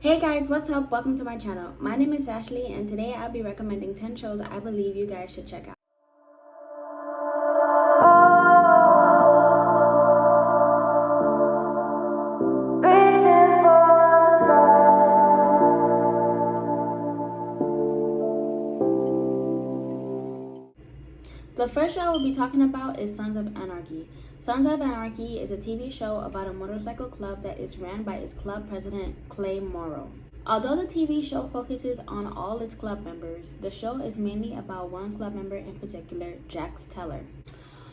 Hey guys, what's up? Welcome to my channel. My name is Ashley and today I'll be recommending 10 shows I believe you guys should check out. The first show I will be talking about is Sons of Anarchy. Sons of Anarchy is a TV show about a motorcycle club that is ran by its club president, Clay Morrow. Although the TV show focuses on all its club members, the show is mainly about one club member in particular, Jax Teller.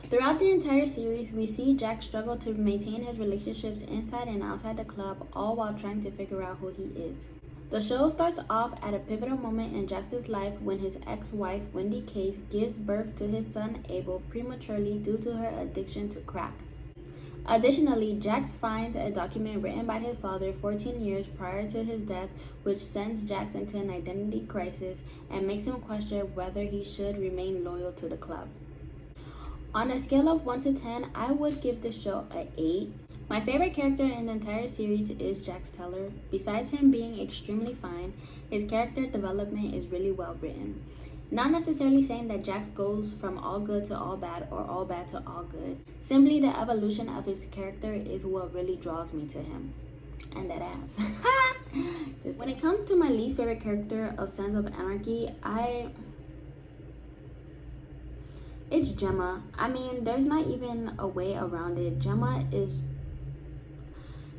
Throughout the entire series, we see Jax struggle to maintain his relationships inside and outside the club, all while trying to figure out who he is. The show starts off at a pivotal moment in Jax's life when his ex-wife, Wendy Case, gives birth to his son Abel prematurely due to her addiction to crack. Additionally, Jax finds a document written by his father 14 years prior to his death, which sends Jax into an identity crisis and makes him question whether he should remain loyal to the club. On a scale of 1 to 10, I would give the show an 8. My favorite character in the entire series is Jax Teller. Besides him being extremely fine, his character development is really well written. Not necessarily saying that Jax goes from all good to all bad or all bad to all good. Simply the evolution of his character is what really draws me to him. And that ass. When it comes to my least favorite character of Sons of Anarchy, it's Gemma. I mean, there's not even a way around it. Gemma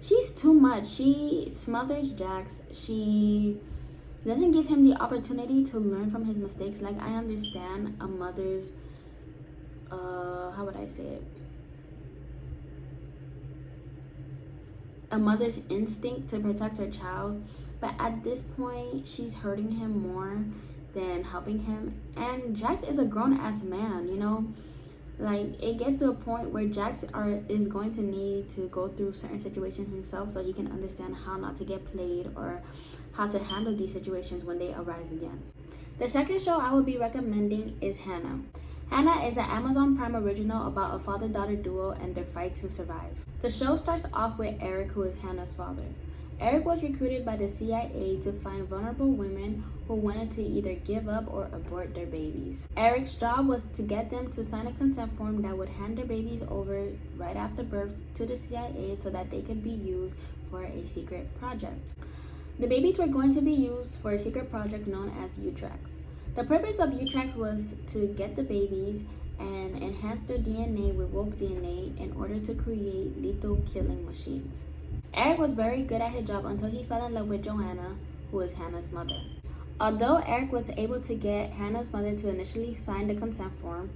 she's too much. She smothers Jax. She doesn't give him the opportunity to learn from his mistakes. Like, I understand a mother's, how would I say it? A mother's instinct to protect her child. But at this point, she's hurting him more than helping him. And Jax is a grown-ass man, you know? Like, it gets to a point where Jax is going to need to go through certain situations himself so he can understand how not to get played or how to handle these situations when they arise again. The second show I will be recommending is Hanna. Hanna is an Amazon Prime original about a father-daughter duo and their fight to survive. The show starts off with Eric, who is Hanna's father. Eric was recruited by the CIA to find vulnerable women who wanted to either give up or abort their babies. Eric's job was to get them to sign a consent form that would hand their babies over right after birth to the CIA so that they could be used for a secret project. The babies were going to be used for a secret project known as Utrax. The purpose of Utrax was to get the babies and enhance their DNA with wolf DNA in order to create lethal killing machines. Eric was very good at his job until he fell in love with Joanna, who is Hannah's mother. Although Eric was able to get Hannah's mother to initially sign the consent form,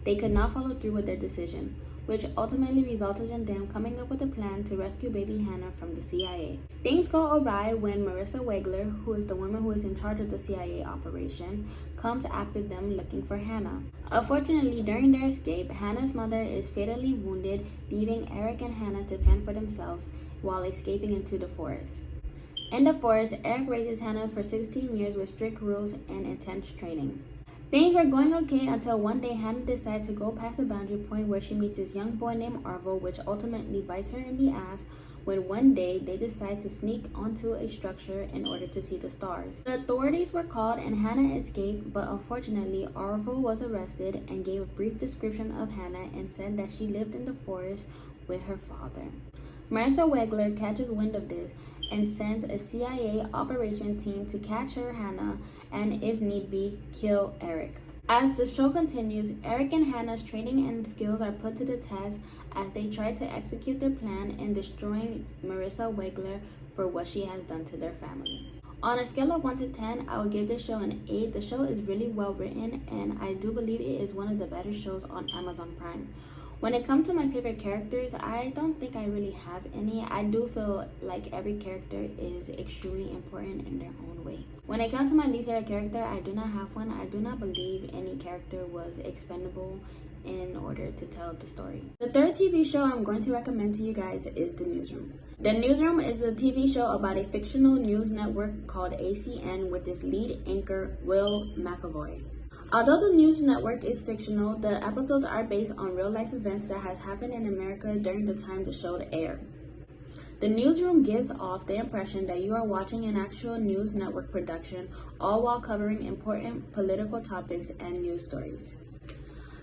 they could not follow through with their decision, which ultimately resulted in them coming up with a plan to rescue baby Hanna from the CIA. Things go awry when Marissa Wegler, who is the woman who is in charge of the CIA operation, comes after them looking for Hanna. Unfortunately, during their escape, Hannah's mother is fatally wounded, leaving Eric and Hanna to fend for themselves while escaping into the forest. In the forest, Eric raises Hanna for 16 years with strict rules and intense training. Things were going okay until one day Hanna decides to go past the boundary point where she meets this young boy named Arvo, which ultimately bites her in the ass when one day they decide to sneak onto a structure in order to see the stars. The authorities were called and Hanna escaped, but unfortunately Arvo was arrested and gave a brief description of Hanna and said that she lived in the forest with her father. Marissa Wegler catches wind of this and sends a CIA operation team to catch her Hanna and, if need be, kill Eric. As the show continues, Eric and Hannah's training and skills are put to the test as they try to execute their plan in destroying Marissa Wegler for what she has done to their family. On a scale of 1 to 10, I will give this show an 8. The show is really well written and I do believe it is one of the better shows on Amazon Prime. When it comes to my favorite characters, I don't think I really have any. I do feel like every character is extremely important in their own way. When it comes to my least favorite character, I do not have one. I do not believe any character was expendable in order to tell the story. The third TV show I'm going to recommend to you guys is The Newsroom. The Newsroom is a TV show about a fictional news network called ACN with its lead anchor, Will McAvoy. Although the news network is fictional, the episodes are based on real-life events that has happened in America during the time the show aired. The newsroom gives off the impression that you are watching an actual news network production, all while covering important political topics and news stories.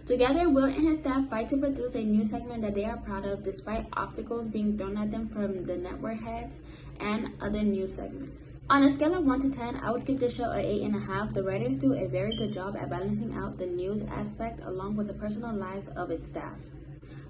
Together, Will and his staff fight to produce a news segment that they are proud of, despite obstacles being thrown at them from the network heads and other news segments. On a scale of 1 to 10, I would give this show an 8.5. The writers do a very good job at balancing out the news aspect along with the personal lives of its staff.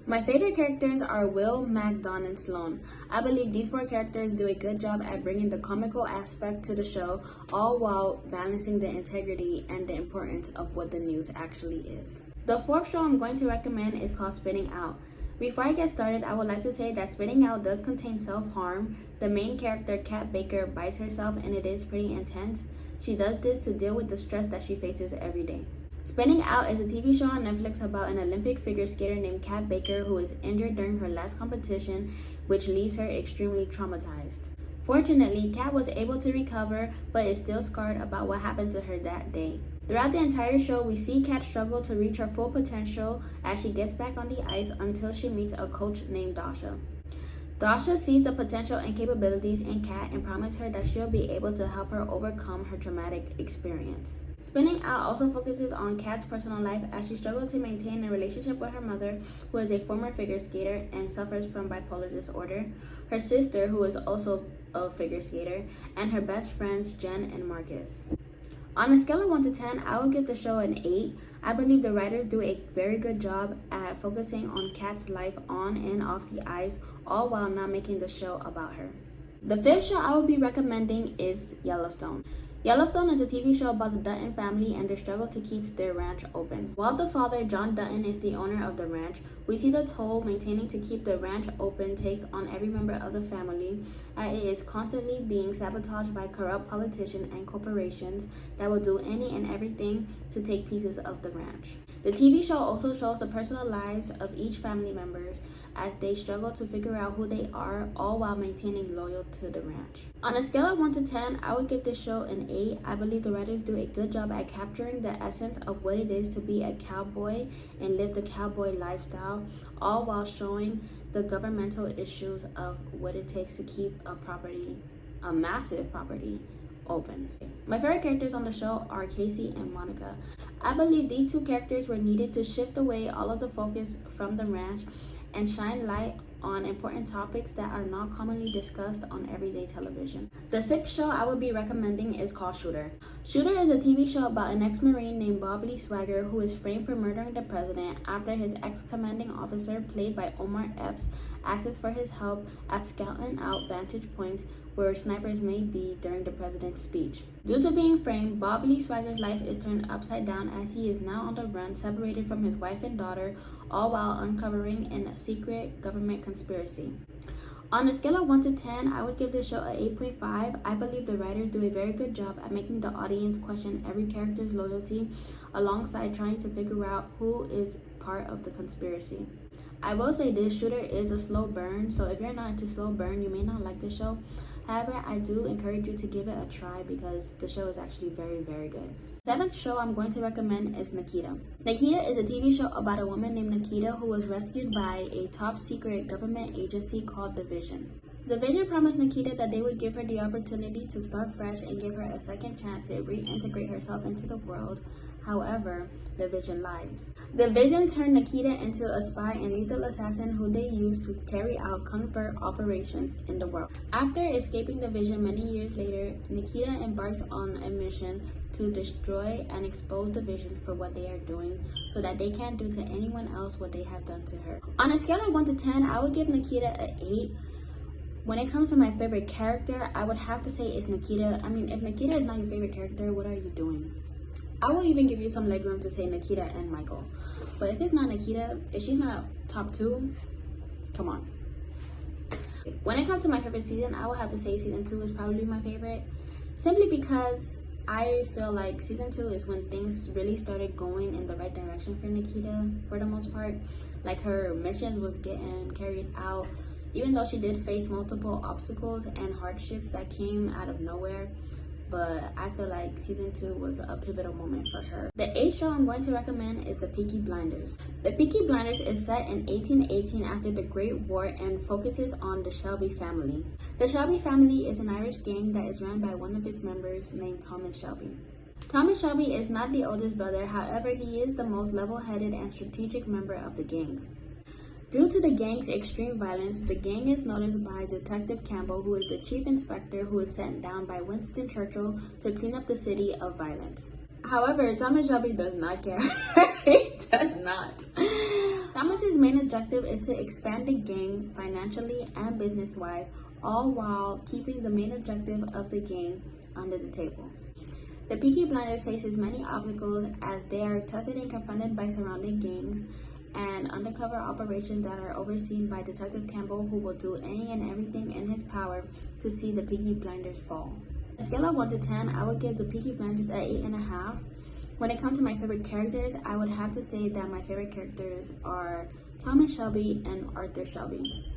My favorite characters are Will, Mac, Dawn, and Sloan. I believe these 4 characters do a good job at bringing the comical aspect to the show, all while balancing the integrity and the importance of what the news actually is. The 4th show I'm going to recommend is called Spitting Out. Before I get started, I would like to say that Spitting Out does contain self-harm. The main character, Kat Baker, bites herself and it is pretty intense. She does this to deal with the stress that she faces every day. Spinning Out is a TV show on Netflix about an Olympic figure skater named Kat Baker who is injured during her last competition, which leaves her extremely traumatized. Fortunately, Kat was able to recover, but is still scarred about what happened to her that day. Throughout the entire show, we see Kat struggle to reach her full potential as she gets back on the ice until she meets a coach named Dasha. Dasha sees the potential and capabilities in Kat and promises her that she'll be able to help her overcome her traumatic experience. Spinning Out also focuses on Kat's personal life as she struggles to maintain a relationship with her mother, who is a former figure skater and suffers from bipolar disorder, her sister, who is also a figure skater, and her best friends Jen and Marcus. On a scale of 1 to 10, I would give the show an 8. I believe the writers do a very good job at focusing on Kat's life on and off the ice, all while not making the show about her. The 5th show I will be recommending is Yellowstone. Yellowstone is a TV show about the Dutton family and their struggle to keep their ranch open. While the father, John Dutton, is the owner of the ranch, we see the toll maintaining to keep the ranch open takes on every member of the family, as it is constantly being sabotaged by corrupt politicians and corporations that will do any and everything to take pieces of the ranch. The TV show also shows the personal lives of each family member as they struggle to figure out who they are, all while maintaining loyal to the ranch. On a scale of 1 to 10, I would give this show an 8. I believe the writers do a good job at capturing the essence of what it is to be a cowboy and live the cowboy lifestyle, all while showing the governmental issues of what it takes to keep a massive property, open. My favorite characters on the show are Casey and Monica. I believe these 2 characters were needed to shift away all of the focus from the ranch and shine light on important topics that are not commonly discussed on everyday television. The 6th show I would be recommending is called Shooter. Shooter is a TV show about an ex-Marine named Bob Lee Swagger who is framed for murdering the president after his ex-commanding officer, played by Omar Epps, asks for his help at scouting out vantage points where snipers may be during the president's speech. Due to being framed, Bob Lee Swagger's life is turned upside down as he is now on the run, separated from his wife and daughter, all while uncovering a secret government conspiracy. On a scale of 1 to 10, I would give this show an 8.5. I believe the writers do a very good job at making the audience question every character's loyalty, alongside trying to figure out who is part of the conspiracy. I will say this, Shooter is a slow burn, so if you're not into slow burn, you may not like the show. However, I do encourage you to give it a try because the show is actually very, very good. The 7th show I'm going to recommend is Nikita. Nikita is a TV show about a woman named Nikita who was rescued by a top secret government agency called The Vision. The Vision promised Nikita that they would give her the opportunity to start fresh and give her a second chance to reintegrate herself into the world. However, The Vision lied. The Vision turned Nikita into a spy and lethal assassin who they used to carry out covert operations in the world. After escaping the Vision many years later, Nikita embarks on a mission to destroy and expose the Vision for what they are doing so that they can't do to anyone else what they have done to her. On a scale of 1 to 10, I would give Nikita an 8. When it comes to my favorite character, I would have to say it's Nikita. I mean, if Nikita is not your favorite character, what are you doing? I will even give you some legroom to say Nikita and Michael. But if it's not Nikita, if she's not top 2, come on. When it comes to my favorite season, I would have to say season 2 is probably my favorite. Simply because I feel like season 2 is when things really started going in the right direction for Nikita for the most part. Like her missions was getting carried out. Even though she did face multiple obstacles and hardships that came out of nowhere, but I feel like season 2 was a pivotal moment for her. The 8th show I'm going to recommend is the Peaky Blinders. The Peaky Blinders is set in 1818 after the Great War and focuses on the Shelby family. The Shelby family is an Irish gang that is run by one of its members named Thomas Shelby. Thomas Shelby is not the oldest brother, however, he is the most level-headed and strategic member of the gang. Due to the gang's extreme violence, the gang is noticed by Detective Campbell, who is the chief inspector who is sent down by Winston Churchill to clean up the city of violence. However, Thomas Shelby does not care. He does not. Thomas's main objective is to expand the gang financially and business-wise, all while keeping the main objective of the gang under the table. The Peaky Blinders faces many obstacles as they are tested and confronted by surrounding gangs and undercover operations that are overseen by Detective Campbell, who will do any and everything in his power to see the Peaky Blinders fall. On a scale of 1 to 10, I would give the Peaky Blinders an 8.5. When it comes to my favorite characters, I would have to say that my favorite characters are Thomas Shelby and Arthur Shelby.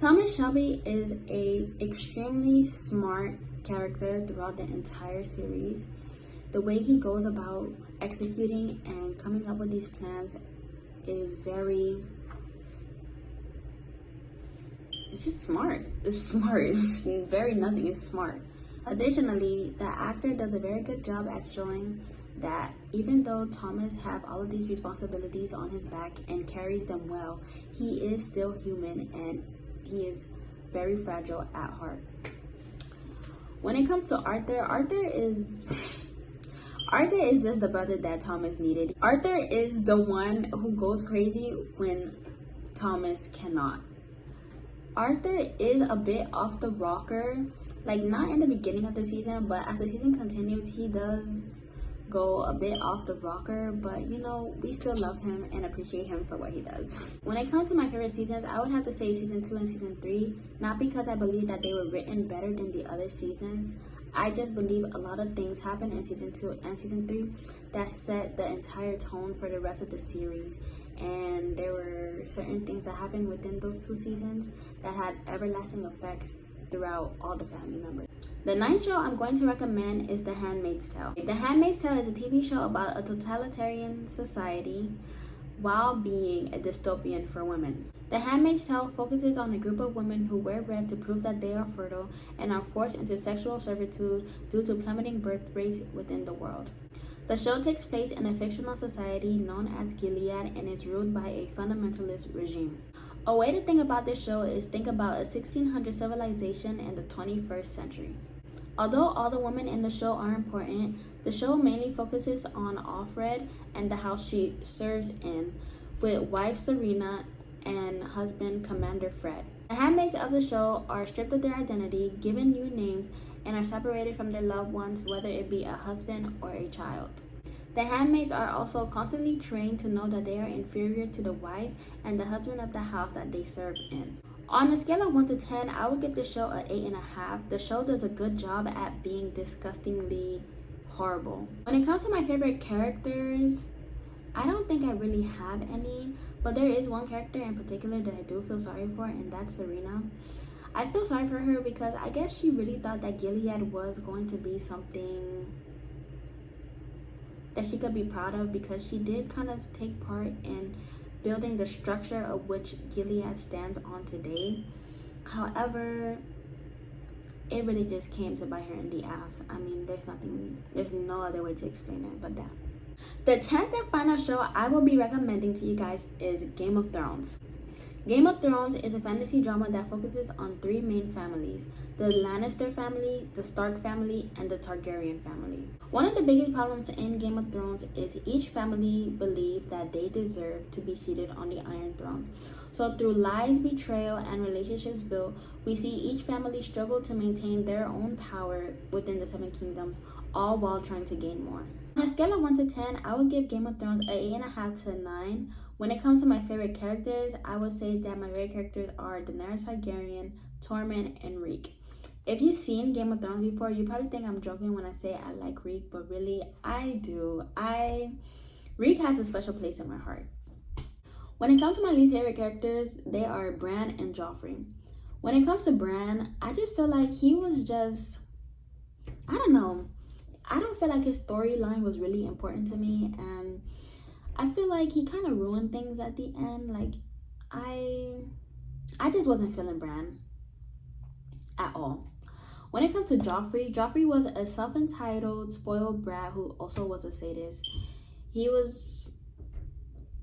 Thomas Shelby is an extremely smart character throughout the entire series. The way he goes about executing and coming up with these plans is it's just smart. It's smart. It's very nothing. It's smart. Additionally, the actor does a very good job at showing that even though Thomas have all of these responsibilities on his back and carries them well, he is still human and he is very fragile at heart. When it comes to Arthur, Arthur is just the brother that Thomas needed. Arthur is the one who goes crazy when Thomas cannot. Arthur is a bit off the rocker, like not in the beginning of the season, but as the season continues, he does go a bit off the rocker, but you know, we still love him and appreciate him for what he does. When it comes to my favorite seasons, I would have to say season 2 and season 3, not because I believe that they were written better than the other seasons. I just believe a lot of things happened in season 2 and season 3 that set the entire tone for the rest of the series, and there were certain things that happened within those 2 seasons that had everlasting effects throughout all the family members. The 9th show I'm going to recommend is The Handmaid's Tale. The Handmaid's Tale is a TV show about a totalitarian society while being a dystopian for women. The Handmaid's Tale focuses on a group of women who wear red to prove that they are fertile and are forced into sexual servitude due to plummeting birth rates within the world. The show takes place in a fictional society known as Gilead and is ruled by a fundamentalist regime. A way to think about this show is think about a 1600 civilization in the 21st century. Although all the women in the show are important, the show mainly focuses on Offred and the house she serves in, with wife Serena and husband Commander Fred. The handmaids of the show are stripped of their identity, given new names, and are separated from their loved ones, whether it be a husband or a child. The handmaids are also constantly trained to know that they are inferior to the wife and the husband of the house that they serve in. On a scale of 1 to 10, I would give the show an 8.5. The show does a good job at being disgustingly horrible. When it comes to my favorite characters, I don't think I really have any, but there is one character in particular that I do feel sorry for, and that's Serena. I feel sorry for her because I guess she really thought that Gilead was going to be something that she could be proud of, because she did kind of take part in building the structure of which Gilead stands on today. However, it really just came to bite her in the ass. I mean, there's no other way to explain it but that. The 10th and final show I will be recommending to you guys is Game of Thrones. Game of Thrones is a fantasy drama that focuses on 3 main families: the Lannister family, the Stark family, and the Targaryen family. One of the biggest problems in Game of Thrones is each family believe that they deserve to be seated on the Iron Throne. So through lies, betrayal, and relationships built, we see each family struggle to maintain their own power within the 7 kingdoms, all while trying to gain more. On a scale of 1 to 10, I would give Game of Thrones an 8.5 to 9. When it comes to my favorite characters, I would say that my favorite characters are Daenerys Targaryen, Tormund, and Reek. If you've seen Game of Thrones before, you probably think I'm joking when I say I like Reek, but really, I do. Reek has a special place in my heart. When it comes to my least favorite characters, they are Bran and Joffrey. When it comes to Bran, I just feel like he was just I don't know. I don't feel like his storyline was really important to me, and I feel like he kind of ruined things at the end. Like, I just wasn't feeling Bran at all. When it comes to Joffrey was a self-entitled, spoiled brat who also was a sadist. He was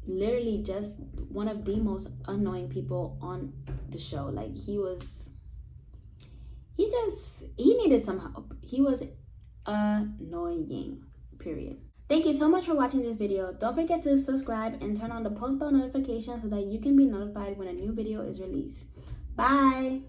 literally just one of the most annoying people on the show. Like, he needed some help. He was annoying, period. Thank you so much for watching this video. Don't forget to subscribe and turn on the post bell notification so that you can be notified when a new video is released. Bye.